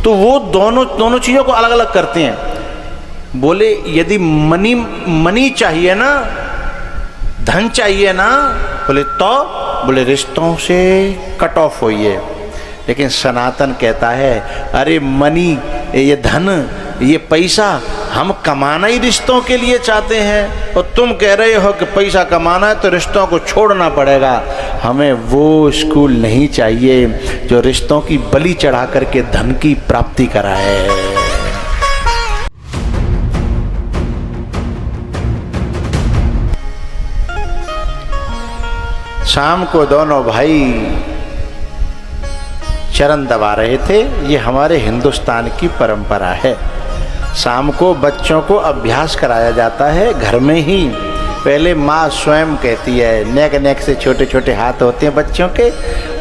तो वो दोनों चीज़ों को अलग अलग करते हैं। बोले यदि मनी चाहिए ना, धन चाहिए ना, बोले रिश्तों से कट ऑफ होइए। लेकिन सनातन कहता है अरे मनी, ये धन, ये पैसा हम कमाना ही रिश्तों के लिए चाहते हैं, और तुम कह रहे हो कि पैसा कमाना है तो रिश्तों को छोड़ना पड़ेगा। हमें वो स्कूल नहीं चाहिए जो रिश्तों की बलि चढ़ा करके धन की प्राप्ति कराए। शाम को दोनों भाई चरण दबा रहे थे। ये हमारे हिंदुस्तान की परंपरा है। शाम को बच्चों को अभ्यास कराया जाता है घर में ही। पहले माँ स्वयं कहती है, नेक से छोटे छोटे हाथ होते हैं बच्चों के,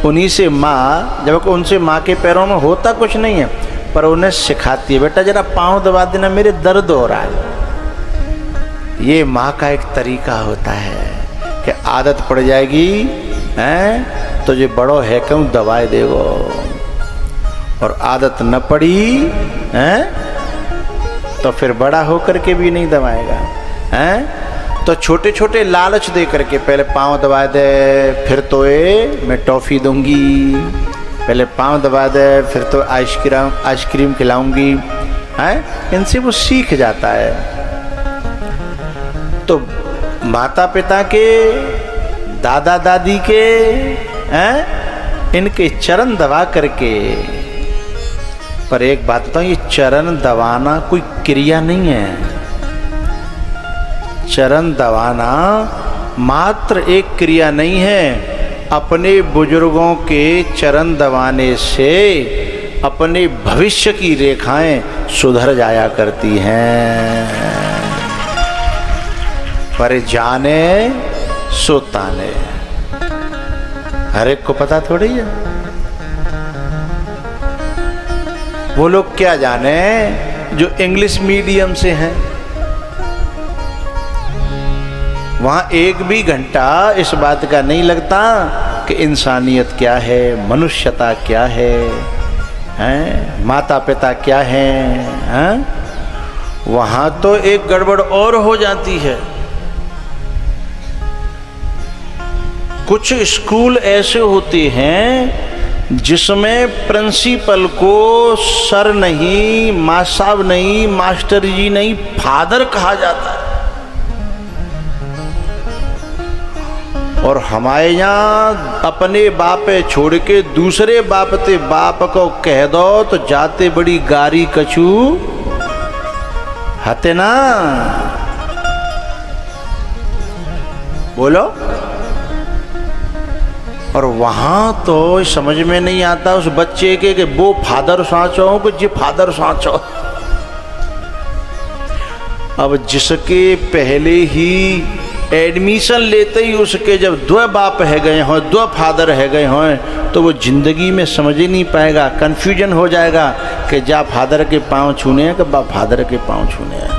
उन्हीं से माँ, जब उनसे माँ के पैरों में होता कुछ नहीं है, पर उन्हें सिखाती है, बेटा जरा पाँव दबा देना, मेरे दर्द हो रहा है। ये माँ का एक तरीका होता है कि आदत पड़ जाएगी हैं तो जो बड़ो है क्यों दवाई देगो, और आदत न पड़ी हैं तो फिर बड़ा होकर के भी नहीं दबाएगा हैं। तो छोटे छोटे लालच दे करके, पहले पाँव दबा दे फिर तो मैं टॉफ़ी दूंगी, पहले पाँव दबा दे फिर तो आइसक्रीम खिलाऊंगी हैं। इनसे वो सीख जाता है। तो माता पिता के, दादा दादी के हैं, इनके चरण दबा करके। पर एक बात बताऊं, ये चरण दबाना कोई क्रिया नहीं है। चरण दबाना मात्र एक क्रिया नहीं है। अपने बुजुर्गों के चरण दबाने से अपने भविष्य की रेखाएं सुधर जाया करती हैं। पर जाने सो ताने, हर एक को पता थोड़ी है। वो लोग क्या जाने जो इंग्लिश मीडियम से हैं। वहां एक भी घंटा इस बात का नहीं लगता कि इंसानियत क्या है, मनुष्यता क्या है, हैं? माता पिता क्या हैं? वहां तो एक गड़बड़ और हो जाती है। कुछ स्कूल ऐसे होते हैं जिसमें प्रिंसिपल को सर नहीं, माँ साहब नहीं, मास्टर जी नहीं, फादर कहा जाता है। और हमारे यहाँ अपने बाप छोड़ के दूसरे बाप ते बाप को कह दो तो जाते बड़ी गारी कछू हते ना। बोलो। और वहां तो समझ में नहीं आता उस बच्चे के कि वो फादर साँचो कि जी फादर साँचो। अब जिसके पहले ही एडमिशन लेते ही उसके जब दो बाप है गए हों, दो फादर है गए हों, तो वो जिंदगी में समझ ही नहीं पाएगा, कंफ्यूजन हो जाएगा कि जा फादर के पाँव छूने हैं कि बा फादर के पाँव छूने हैं।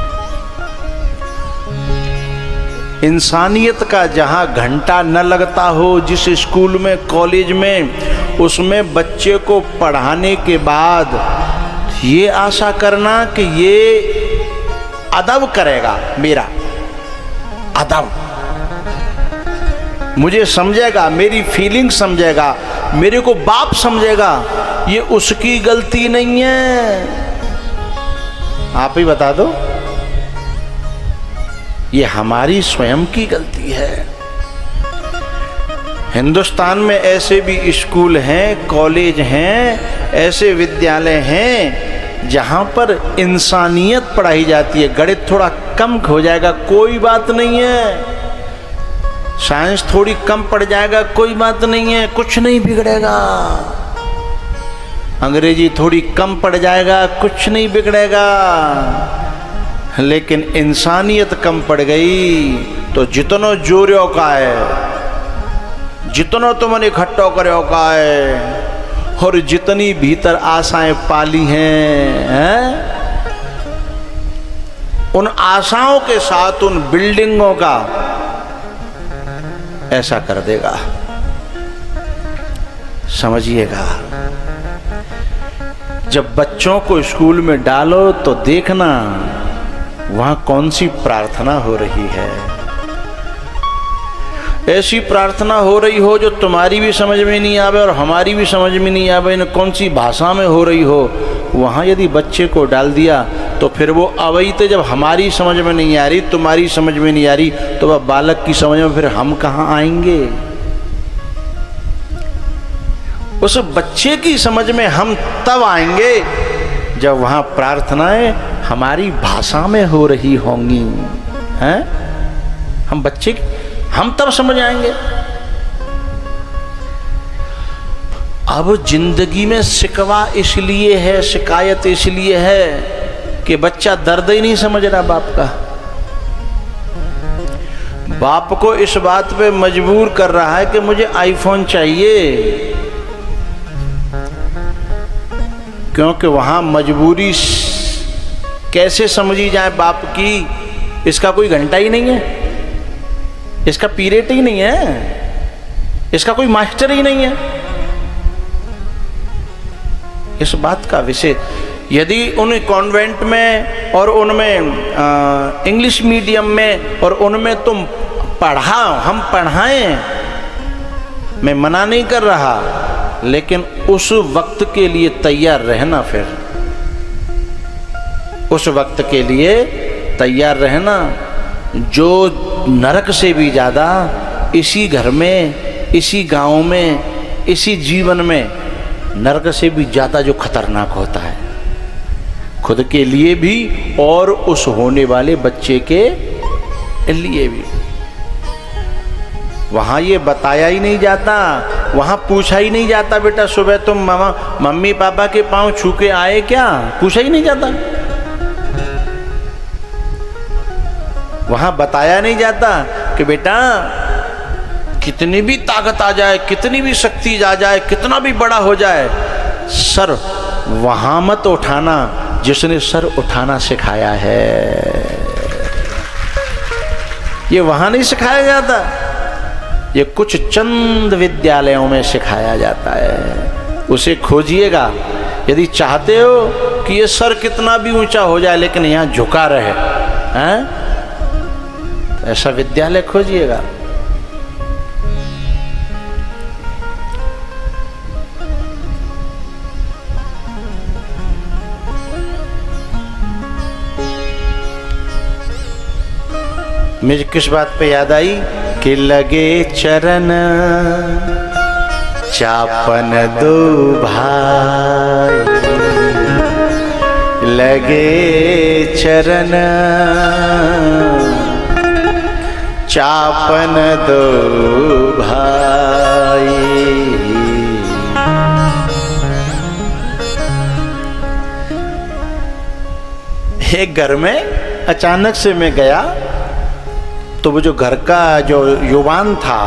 इंसानियत का जहाँ घंटा न लगता हो, जिस स्कूल में, कॉलेज में, उसमें बच्चे को पढ़ाने के बाद ये आशा करना कि ये अदब करेगा, मेरा अदब, मुझे समझेगा, मेरी फीलिंग समझेगा, मेरे को बाप समझेगा, ये उसकी गलती नहीं है। आप ही बता दो, ये हमारी स्वयं की गलती है। हिंदुस्तान में ऐसे भी स्कूल हैं, कॉलेज हैं, ऐसे विद्यालय हैं जहां पर इंसानियत पढ़ाई जाती है। गणित थोड़ा कम हो जाएगा, कोई बात नहीं है। साइंस थोड़ी कम पड़ जाएगा, कोई बात नहीं है, कुछ नहीं बिगड़ेगा। अंग्रेजी थोड़ी कम पड़ जाएगा, कुछ नहीं बिगड़ेगा। लेकिन इंसानियत कम पड़ गई तो जितनो जोरियों का है, जितनो तुमने इकट्ठो करो का है, और जितनी भीतर आशाएं पाली हैं, उन आशाओं के साथ उन बिल्डिंगों का ऐसा कर देगा। समझिएगा, जब बच्चों को स्कूल में डालो तो देखना वहां कौन सी प्रार्थना हो रही है। ऐसी प्रार्थना हो रही हो जो तुम्हारी भी समझ में नहीं आवे और हमारी भी समझ में नहीं आवे, इन कौन सी भाषा में हो रही हो, वहाँ यदि बच्चे को डाल दिया तो फिर वो अवैते जब हमारी समझ में नहीं आ रही, तुम्हारी समझ में नहीं आ रही, तो वह बालक की समझ में फिर हम कहाँ आएंगे। उस बच्चे की समझ में हम तब आएंगे जब वहाँ प्रार्थनाएं हमारी भाषा में हो रही होंगी, हैं? हम तब समझ आएंगे। अब जिंदगी में शिकवा इसलिए है, शिकायत इसलिए है कि बच्चा दर्द ही नहीं समझ रहा बाप का। बाप को इस बात पे मजबूर कर रहा है कि मुझे आईफोन चाहिए, क्योंकि वहां मजबूरी कैसे समझी जाए बाप की, इसका कोई घंटा ही नहीं है, इसका पीरियड ही नहीं है, इसका कोई मास्टर ही नहीं है। इस बात का विषय यदि उन कॉन्वेंट में और उनमें इंग्लिश मीडियम में और उनमें तुम पढ़ाओ, हम पढ़ाएं, मैं मना नहीं कर रहा, लेकिन उस वक्त के लिए तैयार रहना, फिर उस वक्त के लिए तैयार रहना। जो नरक से भी ज़्यादा इसी घर में, इसी गांव में, इसी जीवन में नरक से भी ज़्यादा जो खतरनाक होता है, खुद के लिए भी और उस होने वाले बच्चे के लिए भी। वहाँ ये बताया ही नहीं जाता, वहाँ पूछा ही नहीं जाता, बेटा सुबह तुम मम्मी पापा के पाँव छू के आए क्या, पूछा ही नहीं जाता। वहाँ बताया नहीं जाता कि बेटा कितनी भी ताकत आ जाए, कितनी भी शक्ति आ जाए, कितना भी बड़ा हो जाए, सर वहाँ मत उठाना जिसने सर उठाना सिखाया है। ये वहाँ नहीं सिखाया जाता, ये कुछ चंद विद्यालयों में सिखाया जाता है। उसे खोजिएगा यदि चाहते हो कि ये सर कितना भी ऊंचा हो जाए लेकिन यहाँ झुका रहे, हैं? ऐसा विद्यालय खोजिएगा। मुझे किस बात पे याद आई कि लगे चरण चापन दो भाई, लगे चरण चापन दो भाई। एक घर में अचानक से मैं गया तो वो जो घर का जो युवान था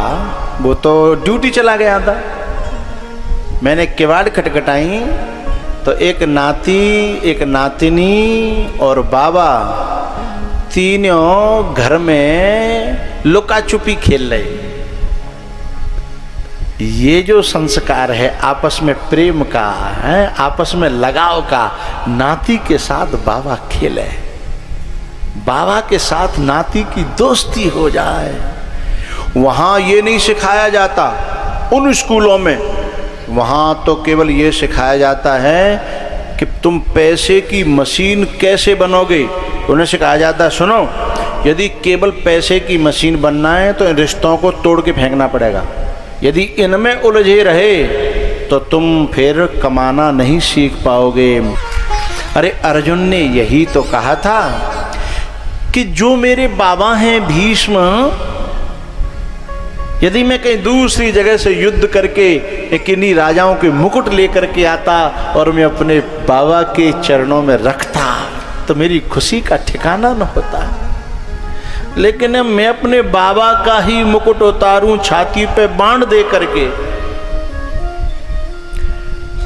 वो तो ड्यूटी चला गया था। मैंने किवाड़ खटखटाई तो एक नाती, एक नातिनी और बाबा तीनों घर में लुका छुपी खेल रहे। ये जो संस्कार है आपस में प्रेम का है, आपस में लगाव का, नाती के साथ बाबा खेले, बाबा के साथ नाती की दोस्ती हो जाए। वहाँ ये नहीं सिखाया जाता उन स्कूलों में, वहाँ तो केवल ये सिखाया जाता है कि तुम पैसे की मशीन कैसे बनोगे। उन्हें सिखाया जाता है सुनो, यदि केवल पैसे की मशीन बनना है तो इन रिश्तों को तोड़ के फेंकना पड़ेगा। यदि इनमें उलझे रहे तो तुम फिर कमाना नहीं सीख पाओगे। अरे अर्जुन ने यही तो कहा था कि जो मेरे बाबा हैं भीष्म, यदि मैं कहीं दूसरी जगह से युद्ध करके किन्हीं राजाओं के मुकुट लेकर के आता और मैं अपने बाबा के चरणों में रखता तो मेरी खुशी का ठिकाना न होता। लेकिन मैं अपने बाबा का ही मुकुट उतारूं छाती पे बाण दे करके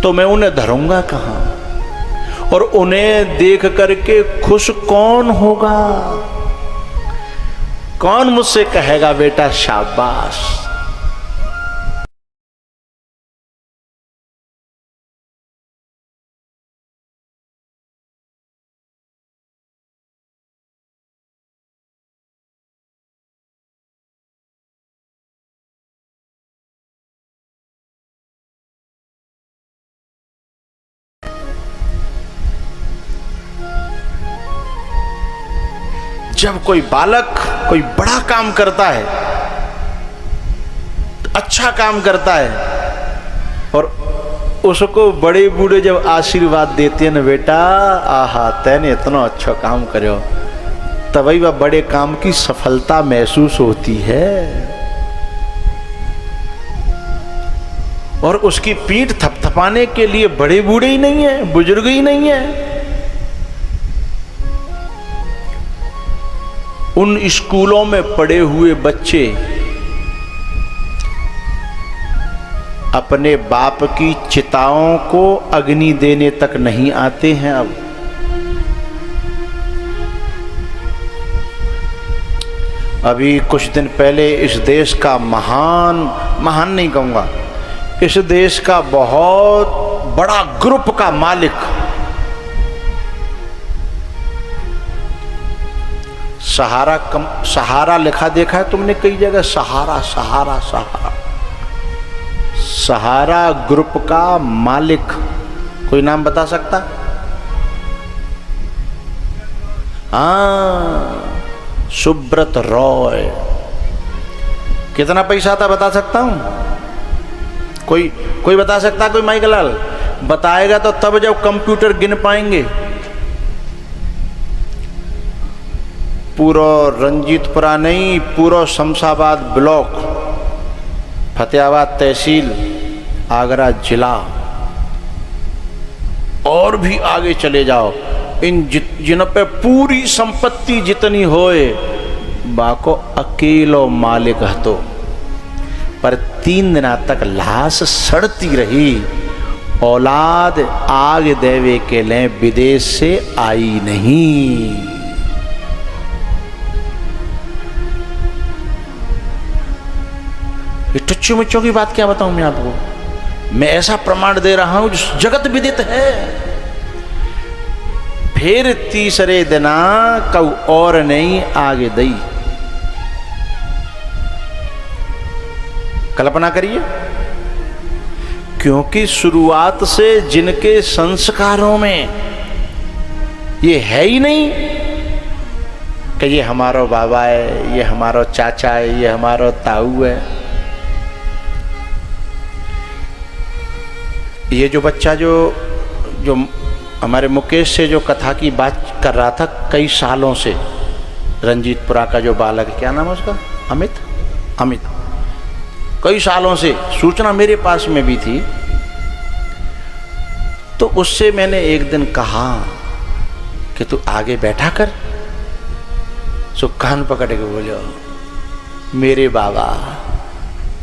तो मैं उन्हें धरूंगा कहां, और उन्हें देख करके खुश कौन होगा? कौन मुझसे कहेगा बेटा शाबाश? जब कोई बालक कोई बड़ा काम करता है, अच्छा काम करता है, और उसको बड़े बूढ़े जब आशीर्वाद देते हैं ना, बेटा आहा तैने इतना अच्छा काम करो, तभी वह बड़े काम की सफलता महसूस होती है। और उसकी पीठ थपथपाने के लिए बड़े बूढ़े ही नहीं है, बुजुर्ग ही नहीं है। उन स्कूलों में पढ़े हुए बच्चे अपने बाप की चिताओं को अग्नि देने तक नहीं आते हैं। अब अभी कुछ दिन पहले इस देश का महान नहीं कहूंगा, इस देश का बहुत बड़ा ग्रुप का मालिक सहारा लिखा देखा है तुमने कई जगह, सहारा ग्रुप का मालिक कोई नाम बता सकता? सुब्रत रॉय। कितना पैसा था बता सकता हूं? कोई बता सकता? कोई माइक लाल बताएगा तो तब जब कंप्यूटर गिन पाएंगे। पूरा रंजीतपुरा नहीं, पूरा शमशाबाद ब्लॉक, फतेहाबाद तहसील, आगरा जिला, और भी आगे चले जाओ, इन जिन पे पूरी संपत्ति जितनी होए बाको अकेलो मालिक हतो। पर 3 दिन तक लाश सड़ती रही, औलाद आग देवे के लिए विदेश से आई नहीं। ये टुच्चू मुच्चों की बात क्या बताऊं मैं आपको, मैं ऐसा प्रमाण दे रहा हूं जो जगत विदित है। फिर तीसरे दिना कऊ और नहीं आगे दई। कल्पना करिए, क्योंकि शुरुआत से जिनके संस्कारों में ये है ही नहीं कि ये हमारा बाबा है, ये हमारा चाचा है, ये हमारा ताऊ है। ये जो बच्चा जो हमारे मुकेश से जो कथा की बात कर रहा था कई सालों से, रंजीतपुरा का जो बालक है, क्या नाम है उसका? अमित। कई सालों से सूचना मेरे पास में भी थी। तो उससे मैंने एक दिन कहा कि तू आगे बैठा कर। सो कान पकड़ के बोलो, मेरे बाबा,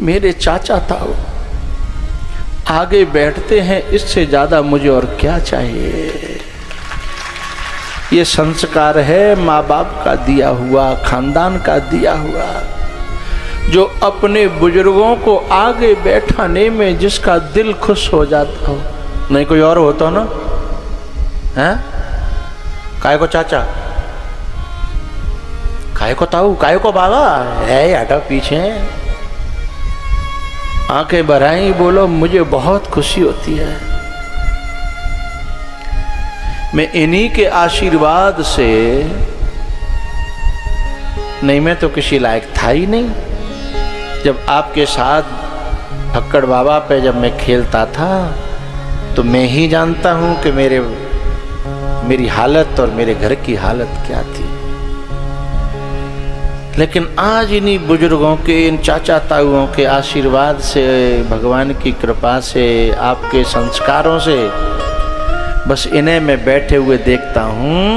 मेरे चाचा था वो, आगे बैठते हैं, इससे ज्यादा मुझे और क्या चाहिए। ये संस्कार है माँ बाप का दिया हुआ, खानदान का दिया हुआ, जो अपने बुजुर्गों को आगे बैठाने में जिसका दिल खुश हो जाता हो। नहीं कोई और होता ना, हैं? काय को चाचा, काय को ताऊ, काय को बाबा है, हटा पीछे, आंखें भराई, बोलो मुझे बहुत खुशी होती है। मैं इन्हीं के आशीर्वाद से, नहीं मैं तो किसी लायक था ही नहीं। जब आपके साथ फक्कड़ बाबा पे जब मैं खेलता था तो मैं ही जानता हूं कि मेरी हालत और मेरे घर की हालत क्या थी। लेकिन आज इन्हीं बुजुर्गों के, इन चाचा ताऊओं के आशीर्वाद से, भगवान की कृपा से, आपके संस्कारों से, बस इन्हें मैं बैठे हुए देखता हूं,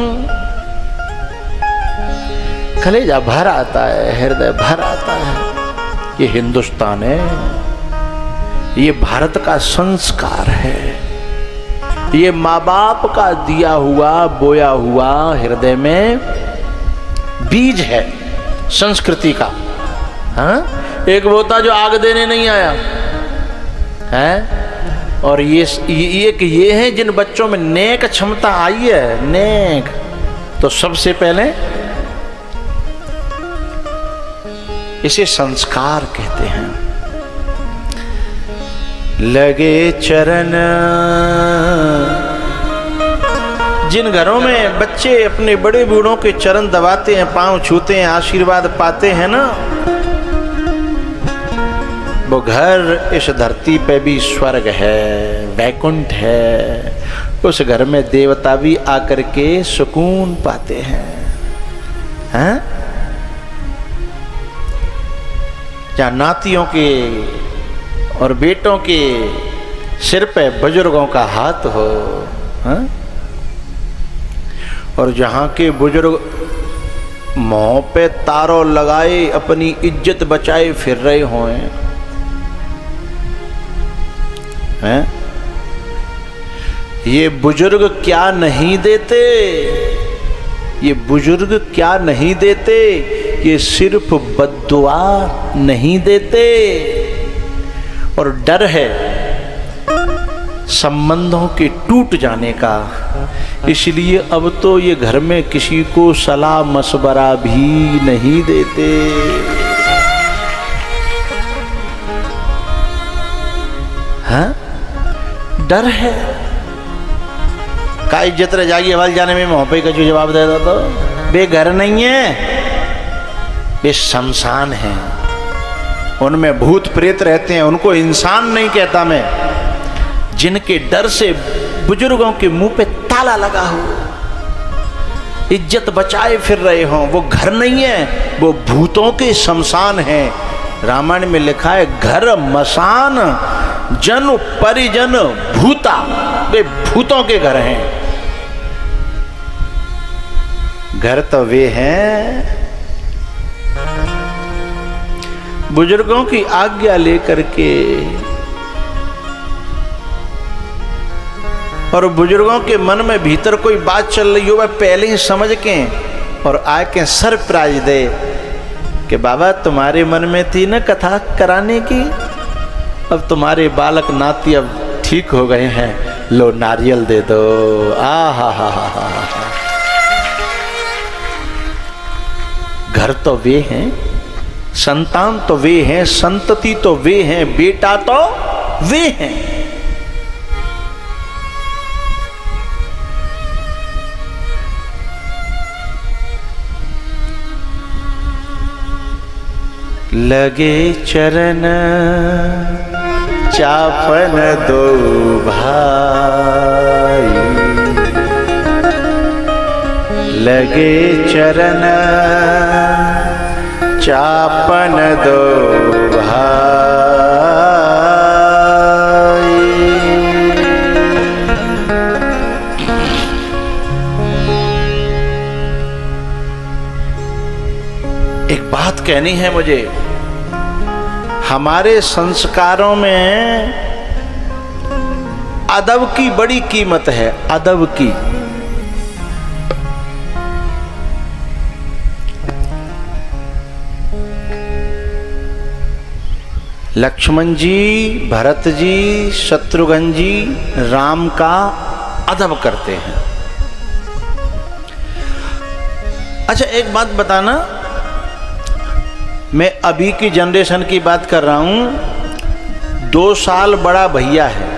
कलेजा भर आता है, हृदय भर आता है। ये हिंदुस्तान है, ये भारत का संस्कार है, ये माँ बाप का दिया हुआ, बोया हुआ हृदय में बीज है संस्कृति का। हाँ, एक बोता जो आग देने नहीं आया है, और ये हैं जिन बच्चों में नेक क्षमता आई है, नेक। तो सबसे पहले इसे संस्कार कहते हैं। लगे चरण जिन घरों में बच्चे अपने बड़े बूढ़ों के चरण दबाते हैं, पांव छूते हैं, आशीर्वाद पाते हैं ना, वो घर इस धरती पे भी स्वर्ग है, वैकुंठ है। उस घर में देवता भी आकर के सुकून पाते हैं, हैं? जहाँ नातियों के और बेटों के सिर पे बुजुर्गों का हाथ हो, हैं? और जहाँ के बुजुर्ग मुंह पे तारों लगाए अपनी इज्जत बचाए फिर रहे हों, हैं? ये बुजुर्ग क्या नहीं देते, ये बुजुर्ग क्या नहीं देते, ये सिर्फ बद्दुआ नहीं देते। और डर है संबंधों के टूट जाने का, इसलिए अब तो ये घर में किसी को सलाह मशवरा भी नहीं देते। हाँ, डर है। का इज्जत रह जाएगी हवाल जाने में, मोहब्बत का जो जवाब दे दो तो बे घर नहीं है, ये शमशान है, उनमें भूत प्रेत रहते हैं, उनको इंसान नहीं कहता मैं। जिनके डर से बुजुर्गों के मुंह पे ताला लगा हो, इज्जत बचाए फिर रहे हों, वो घर नहीं है, वो भूतों के शमशान है। रामायण में लिखा है घर मसान जन परिजन भूता, वे भूतों के घर हैं। घर तो वे हैं बुजुर्गों की आज्ञा लेकर के, और बुजुर्गों के मन में भीतर कोई बात चल रही हो, वह पहले ही समझ के और आके सरप्राइज दे कि बाबा तुम्हारे मन में थी ना कथा कराने की, अब तुम्हारे बालक नाती अब ठीक हो गए हैं, लो नारियल दे दो। आ हा। घर तो वे हैं, संतान तो वे हैं, संतति तो वे हैं, बेटा तो वे हैं। लगे चरण चापन दो भाई, लगे चरण चापन दो भाई। एक बात कहनी है मुझे, हमारे संस्कारों में अदब की बड़ी कीमत है, अदब की। लक्ष्मण जी, भरत जी, शत्रुघ्न जी राम का अदब करते हैं। अच्छा एक बात बताना, मैं अभी की जनरेशन की बात कर रहा हूं। 2 साल बड़ा भैया है,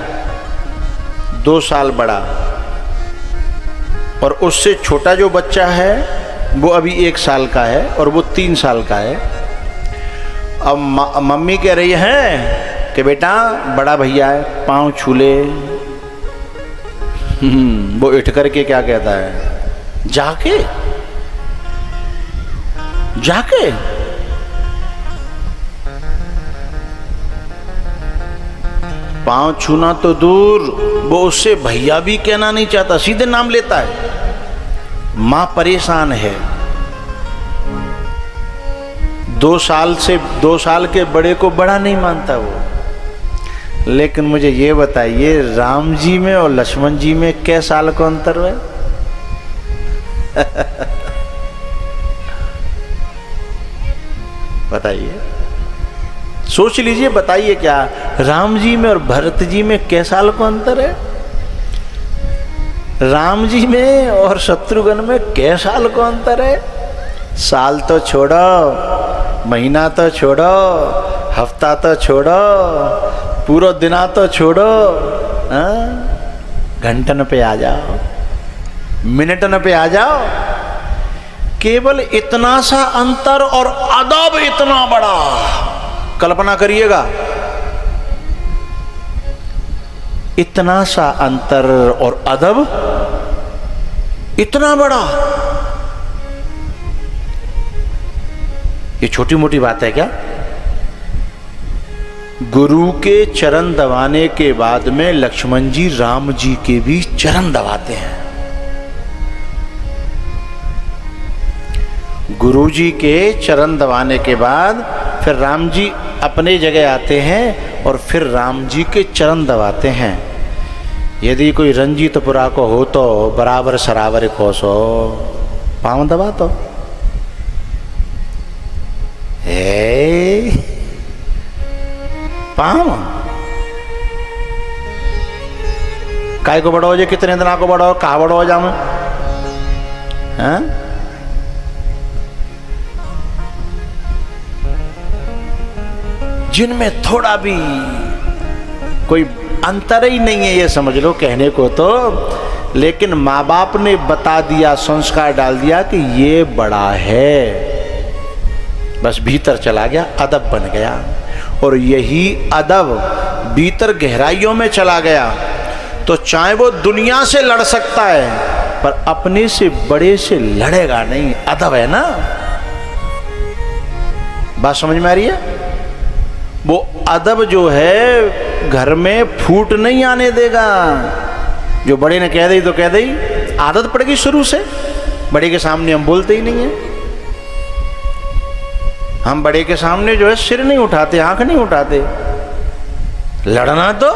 2 साल बड़ा, और उससे छोटा जो बच्चा है वो अभी 1 साल का है और वो 3 साल का है। अब मम्मी कह रही है कि बेटा बड़ा भैया है, पाँव छू ले। वो उठ करके क्या कहता है, जाके जाके पांव छूना तो दूर, वो उससे भैया भी कहना नहीं चाहता, सीधे नाम लेता है। मां परेशान है। 2 साल के बड़े को बड़ा नहीं मानता वो। लेकिन मुझे ये बताइए, राम जी में और लक्ष्मण जी में कै साल का अंतर है? बताइए, सोच लीजिए, बताइए क्या राम जी में और भरत जी में कै साल का अंतर है? राम जी में और शत्रुघ्न में कै साल का अंतर है? साल तो छोड़ो, महीना तो छोड़ो, हफ्ता तो छोड़ो, पूरा दिना तो छोड़ो, घंटन पे आ जाओ। मिनटन पे आ जाओ। केवल इतना सा अंतर और अदब इतना बड़ा, कल्पना करिएगा, इतना सा अंतर और अदब इतना बड़ा। ये छोटी मोटी बात है क्या? गुरु के चरण दबाने के बाद में लक्ष्मण जी राम जी के भी चरण दबाते हैं। गुरु जी के चरण दबाने के बाद फिर राम जी अपने जगह आते हैं और फिर राम जी के चरण दबाते हैं। यदि कोई रंजीतपुरा को हो तो बराबर सरावर कोसो पाँव दबा तो पाँव काय को बड़ो जे, कितने दिन को बड़ो, कहा बड़ो जाम, हाँ? जिनमें थोड़ा भी कोई अंतर ही नहीं है, ये समझ लो कहने को तो, लेकिन माँ बाप ने बता दिया, संस्कार डाल दिया कि ये बड़ा है, बस भीतर चला गया, अदब बन गया। और यही अदब भीतर गहराइयों में चला गया तो चाहे वो दुनिया से लड़ सकता है पर अपने से बड़े से लड़ेगा नहीं। अदब है ना, बात समझ में आ रही है? वो अदब जो है घर में फूट नहीं आने देगा। जो बड़े ने कह दी तो कह दी, आदत पड़ गई शुरू से, बड़े के सामने हम बोलते ही नहीं है। हम बड़े के सामने जो है सिर नहीं उठाते, आंख नहीं उठाते। लड़ना तो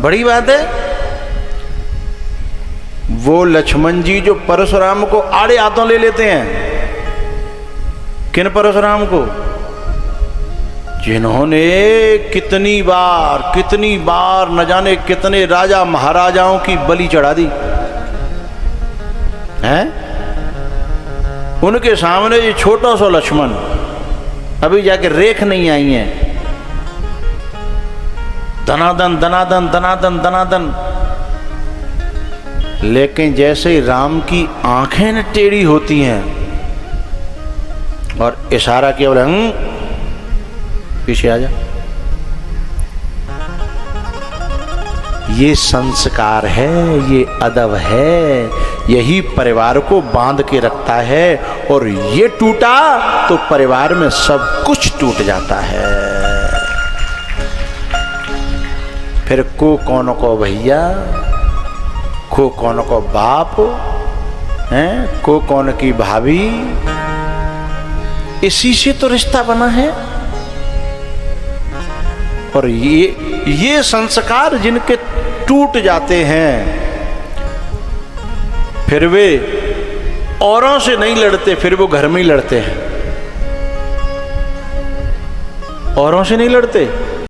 बड़ी बात है। वो लक्ष्मण जी जो परशुराम को आड़े हाथों ले लेते हैं, किन परशुराम को? जिन्होंने कितनी बार न जाने कितने राजा महाराजाओं की बलि चढ़ा दी हैं। उनके सामने ये छोटा सा लक्ष्मण, अभी जाके रेख नहीं आई है, दनादन दनादन दनादन दनादन। लेकिन जैसे ही राम की आंखें न टेढ़ी होती हैं और इशारा केवल पीछे आ जा, ये संस्कार है, ये अदब है, यही परिवार को बांध के रखता है। और ये टूटा तो परिवार में सब कुछ टूट जाता है। फिर को कौन को भैया, को कौन को बाप हैं, को कौन की भाभी, इसी से तो रिश्ता बना है। और ये संस्कार जिनके टूट जाते हैं, फिर वे औरों से नहीं लड़ते, फिर वो घर में ही लड़ते हैं। औरों से नहीं लड़ते,